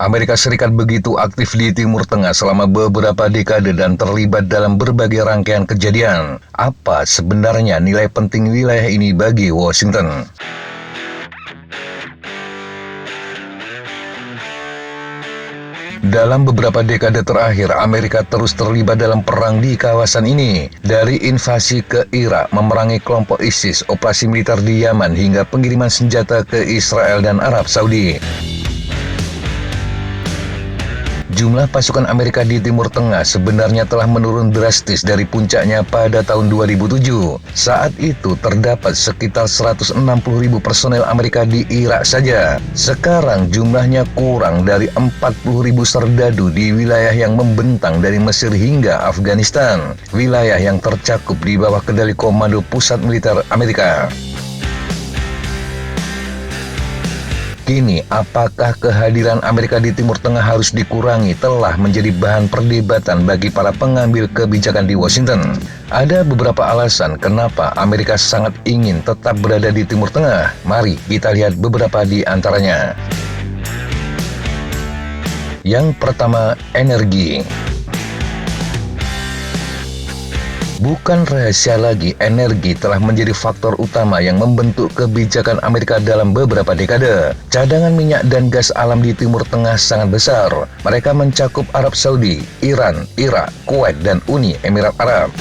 Amerika Serikat begitu aktif di Timur Tengah selama beberapa dekade dan terlibat dalam berbagai rangkaian kejadian. Apa sebenarnya nilai penting wilayah ini bagi Washington? Dalam beberapa dekade terakhir, Amerika terus terlibat dalam perang di kawasan ini. Dari invasi ke Irak, memerangi kelompok ISIS, operasi militer di Yaman, hingga pengiriman senjata ke Israel dan Arab Saudi. Jumlah pasukan Amerika di Timur Tengah sebenarnya telah menurun drastis dari puncaknya pada tahun 2007. Saat itu terdapat sekitar 160.000 personel Amerika di Irak saja. Sekarang jumlahnya kurang dari 40.000 serdadu di wilayah yang membentang dari Mesir hingga Afghanistan, wilayah yang tercakup di bawah kendali Komando Pusat Militer Amerika. Kini, apakah kehadiran Amerika di Timur Tengah harus dikurangi telah menjadi bahan perdebatan bagi para pengambil kebijakan di Washington. Ada beberapa alasan kenapa Amerika sangat ingin tetap berada di Timur Tengah. Mari kita lihat beberapa di antaranya. Yang pertama, energi. Bukan rahasia lagi, energi telah menjadi faktor utama yang membentuk kebijakan Amerika dalam beberapa dekade. Cadangan minyak dan gas alam di Timur Tengah sangat besar. Mereka mencakup Arab Saudi, Iran, Irak, Kuwait, dan Uni Emirat Arab.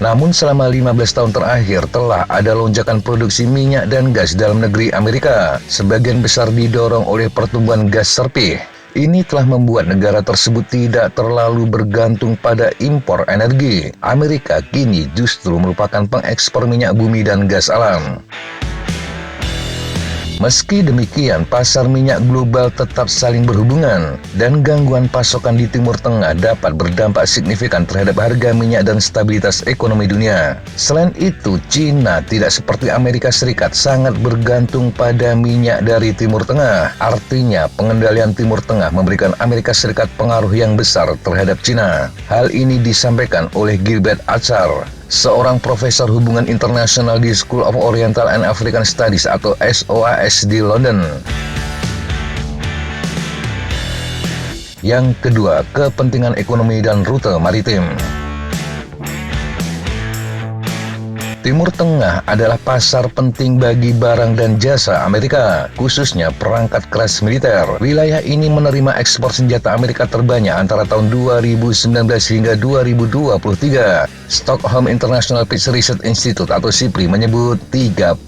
Namun selama 15 tahun terakhir telah ada lonjakan produksi minyak dan gas dalam negeri Amerika. Sebagian besar didorong oleh pertumbuhan gas serpih. Ini telah membuat negara tersebut tidak terlalu bergantung pada impor energi. Amerika kini justru merupakan pengekspor minyak bumi dan gas alam. Meski demikian, pasar minyak global tetap saling berhubungan, dan gangguan pasokan di Timur Tengah dapat berdampak signifikan terhadap harga minyak dan stabilitas ekonomi dunia. Selain itu, China tidak seperti Amerika Serikat sangat bergantung pada minyak dari Timur Tengah. Artinya, pengendalian Timur Tengah memberikan Amerika Serikat pengaruh yang besar terhadap China. Hal ini disampaikan oleh Gilbert Achar, seorang profesor hubungan internasional di School of Oriental and African Studies atau SOAS di London. Yang kedua, kepentingan ekonomi dan rute maritim. Timur Tengah adalah pasar penting bagi barang dan jasa Amerika, khususnya perangkat keras militer. Wilayah ini menerima ekspor senjata Amerika terbanyak antara tahun 2019 hingga 2023. Stockholm International Peace Research Institute atau SIPRI menyebut 38%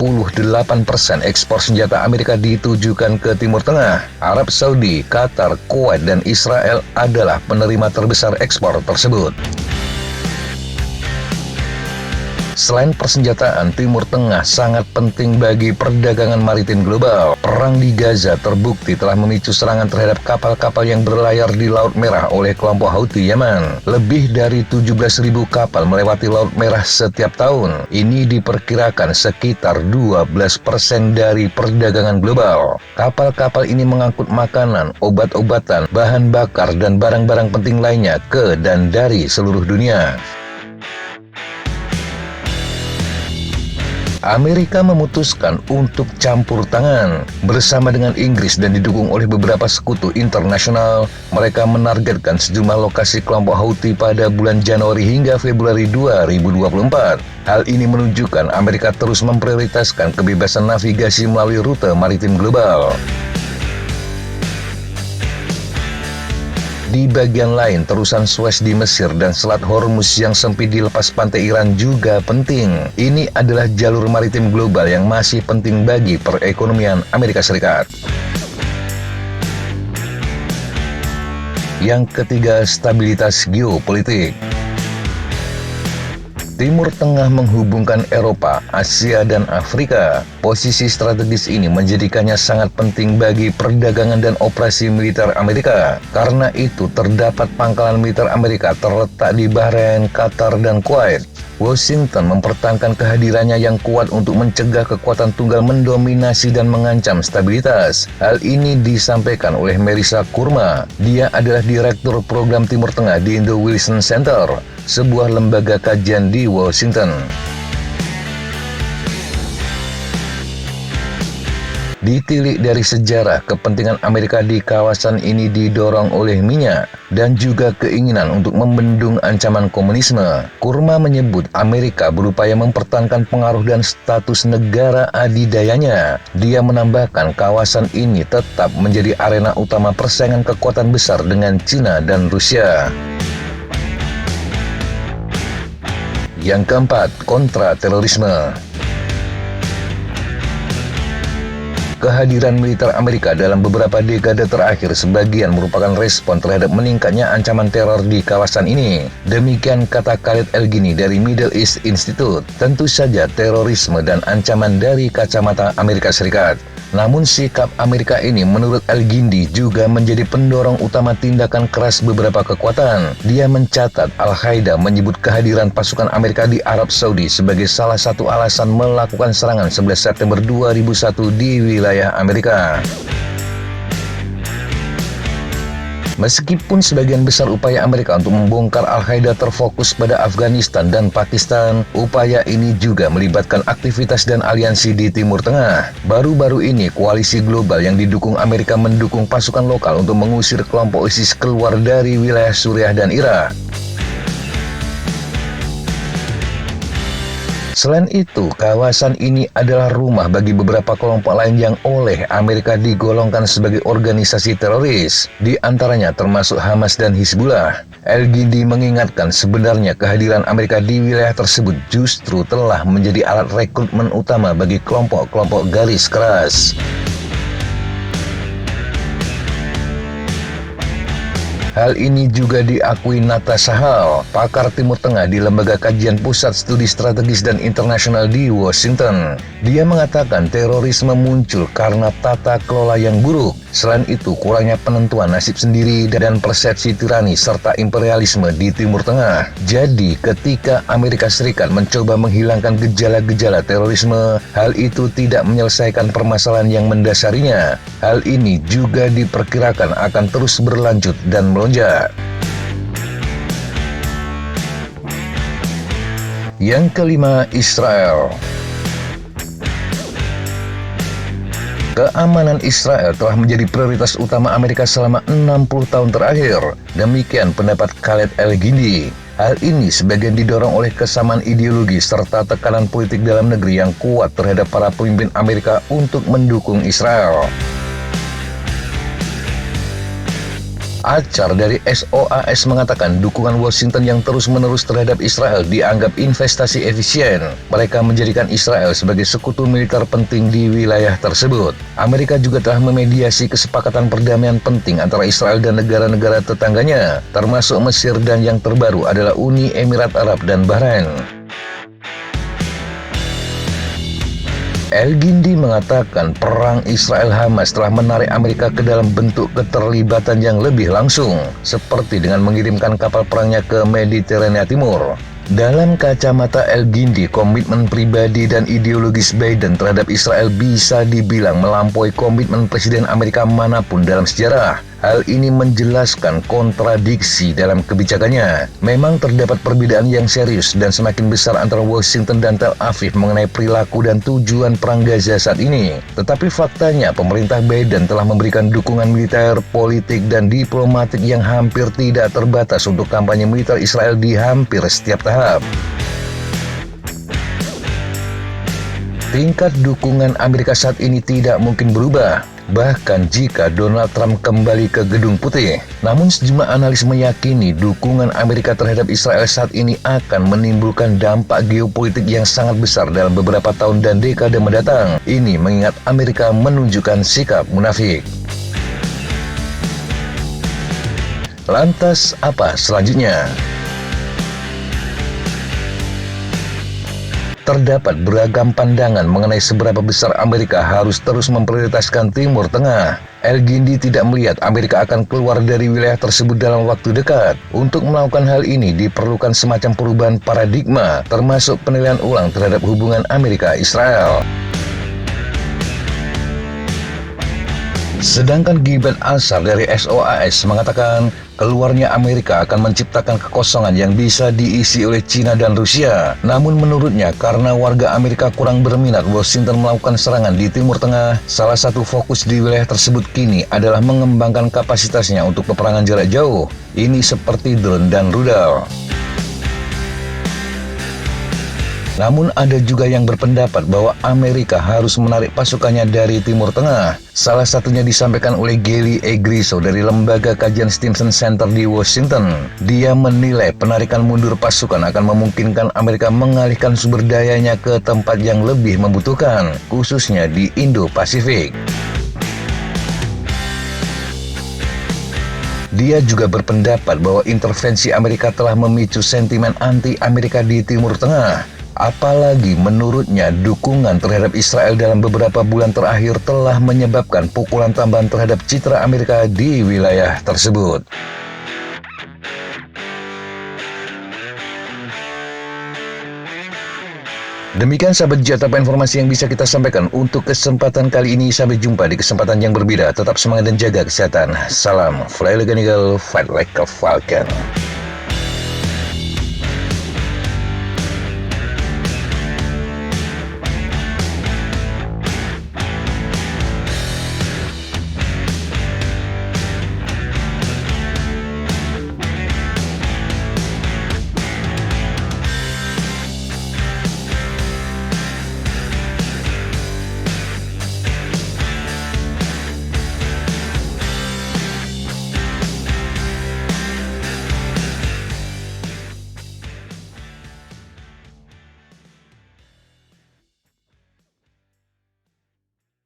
ekspor senjata Amerika ditujukan ke Timur Tengah. Arab Saudi, Qatar, Kuwait, dan Israel adalah penerima terbesar ekspor tersebut. Selain persenjataan, Timur Tengah sangat penting bagi perdagangan maritim global. Perang di Gaza terbukti telah memicu serangan terhadap kapal-kapal yang berlayar di Laut Merah oleh kelompok Houthi Yaman. Lebih dari 17.000 kapal melewati Laut Merah setiap tahun. Ini diperkirakan sekitar 12% dari perdagangan global. Kapal-kapal ini mengangkut makanan, obat-obatan, bahan bakar, dan barang-barang penting lainnya ke dan dari seluruh dunia. Amerika memutuskan untuk campur tangan. Bersama dengan Inggris dan didukung oleh beberapa sekutu internasional, mereka menargetkan sejumlah lokasi kelompok Houthi pada bulan Januari hingga Februari 2024. Hal ini menunjukkan Amerika terus memprioritaskan kebebasan navigasi melalui rute maritim global. Di bagian lain, terusan Suez di Mesir dan Selat Hormuz yang sempit di lepas pantai Iran juga penting. Ini adalah jalur maritim global yang masih penting bagi perekonomian Amerika Serikat. Yang ketiga, stabilitas geopolitik. Timur Tengah menghubungkan Eropa, Asia, dan Afrika. Posisi strategis ini menjadikannya sangat penting bagi perdagangan dan operasi militer Amerika. Karena itu, terdapat pangkalan militer Amerika terletak di Bahrain, Qatar, dan Kuwait. Washington mempertahankan kehadirannya yang kuat untuk mencegah kekuatan tunggal mendominasi dan mengancam stabilitas. Hal ini disampaikan oleh Marissa Kurma. Dia adalah Direktur Program Timur Tengah di The Wilson Center, sebuah lembaga kajian di Washington. Ditilik dari sejarah, kepentingan Amerika di kawasan ini didorong oleh minyak dan juga keinginan untuk membendung ancaman komunisme. Kurma menyebut Amerika berupaya mempertahankan pengaruh dan status negara adidayanya. Dia menambahkan kawasan ini tetap menjadi arena utama persaingan kekuatan besar dengan China dan Rusia. Yang keempat, kontra terorisme. Kehadiran militer Amerika dalam beberapa dekade terakhir sebagian merupakan respon terhadap meningkatnya ancaman teror di kawasan ini. Demikian kata Khalid El-Gini dari Middle East Institute. Tentu saja terorisme dan ancaman dari kacamata Amerika Serikat. Namun sikap Amerika ini menurut El-Gindi juga menjadi pendorong utama tindakan keras beberapa kekuatan. Dia mencatat Al-Qaeda menyebut kehadiran pasukan Amerika di Arab Saudi sebagai salah satu alasan melakukan serangan 11 September 2001 di wilayah Amerika. Meskipun sebagian besar upaya Amerika untuk membongkar Al-Qaeda terfokus pada Afghanistan dan Pakistan, upaya ini juga melibatkan aktivitas dan aliansi di Timur Tengah. Baru-baru ini, koalisi global yang didukung Amerika mendukung pasukan lokal untuk mengusir kelompok ISIS keluar dari wilayah Suriah dan Irak. Selain itu, kawasan ini adalah rumah bagi beberapa kelompok lain yang oleh Amerika digolongkan sebagai organisasi teroris, di antaranya termasuk Hamas dan Hizbullah. El-Gindi mengingatkan sebenarnya kehadiran Amerika di wilayah tersebut justru telah menjadi alat rekrutmen utama bagi kelompok-kelompok garis keras. Hal ini juga diakui Natasha Hall, pakar Timur Tengah di Lembaga Kajian Pusat Studi Strategis dan Internasional di Washington. Dia mengatakan terorisme muncul karena tata kelola yang buruk. Selain itu, kurangnya penentuan nasib sendiri dan persepsi tirani serta imperialisme di Timur Tengah. Jadi, ketika Amerika Serikat mencoba menghilangkan gejala-gejala terorisme, hal itu tidak menyelesaikan permasalahan yang mendasarinya. Hal ini juga diperkirakan akan terus berlanjut dan melonjak. Yang kelima, Israel. Keamanan Israel telah menjadi prioritas utama Amerika selama 60 tahun terakhir. Demikian pendapat Khalid El-Gindi. Hal ini sebagian didorong oleh kesamaan ideologi serta tekanan politik dalam negeri yang kuat terhadap para pemimpin Amerika untuk mendukung Israel. Acar dari SOAS mengatakan dukungan Washington yang terus-menerus terhadap Israel dianggap investasi efisien. Mereka menjadikan Israel sebagai sekutu militer penting di wilayah tersebut. Amerika juga telah memediasi kesepakatan perdamaian penting antara Israel dan negara-negara tetangganya, termasuk Mesir dan yang terbaru adalah Uni Emirat Arab dan Bahrain. El-Gindi mengatakan perang Israel-Hamas telah menarik Amerika ke dalam bentuk keterlibatan yang lebih langsung, seperti dengan mengirimkan kapal perangnya ke Mediterania Timur. Dalam kacamata El-Gindi, komitmen pribadi dan ideologis Biden terhadap Israel bisa dibilang melampaui komitmen Presiden Amerika manapun dalam sejarah. Hal ini menjelaskan kontradiksi dalam kebijakannya. Memang terdapat perbedaan yang serius dan semakin besar antara Washington dan Tel Aviv mengenai perilaku dan tujuan perang Gaza saat ini. Tetapi faktanya pemerintah Biden telah memberikan dukungan militer, politik, dan diplomatik yang hampir tidak terbatas untuk kampanye militer Israel di hampir setiap tahap. Tingkat dukungan Amerika saat ini tidak mungkin berubah, bahkan jika Donald Trump kembali ke Gedung Putih. Namun sejumlah analis meyakini dukungan Amerika terhadap Israel saat ini akan menimbulkan dampak geopolitik yang sangat besar dalam beberapa tahun dan dekade mendatang. Ini mengingat Amerika menunjukkan sikap munafik. Lantas apa selanjutnya? Terdapat beragam pandangan mengenai seberapa besar Amerika harus terus memprioritaskan Timur Tengah. El-Gindi tidak melihat Amerika akan keluar dari wilayah tersebut dalam waktu dekat. Untuk melakukan hal ini diperlukan semacam perubahan paradigma, termasuk penilaian ulang terhadap hubungan Amerika-Israel. Sedangkan Gibraltar Ansar dari SOAS mengatakan keluarnya Amerika akan menciptakan kekosongan yang bisa diisi oleh China dan Rusia. Namun menurutnya karena warga Amerika kurang berminat Washington melakukan serangan di Timur Tengah, salah satu fokus di wilayah tersebut kini adalah mengembangkan kapasitasnya untuk peperangan jarak jauh. Ini seperti drone dan rudal. Namun ada juga yang berpendapat bahwa Amerika harus menarik pasukannya dari Timur Tengah. Salah satunya disampaikan oleh Gary Egriso dari Lembaga Kajian Stimson Center di Washington. Dia menilai penarikan mundur pasukan akan memungkinkan Amerika mengalihkan sumber dayanya ke tempat yang lebih membutuhkan, khususnya di Indo-Pasifik. Dia juga berpendapat bahwa intervensi Amerika telah memicu sentimen anti-Amerika di Timur Tengah. Apalagi menurutnya dukungan terhadap Israel dalam beberapa bulan terakhir telah menyebabkan pukulan tambahan terhadap citra Amerika di wilayah tersebut. Demikian sahabat Jatapa informasi yang bisa kita sampaikan untuk kesempatan kali ini. Sampai jumpa di kesempatan yang berbeda. Tetap semangat dan jaga kesehatan. Salam Fly Like an Eagle, Fight Like a Falcon.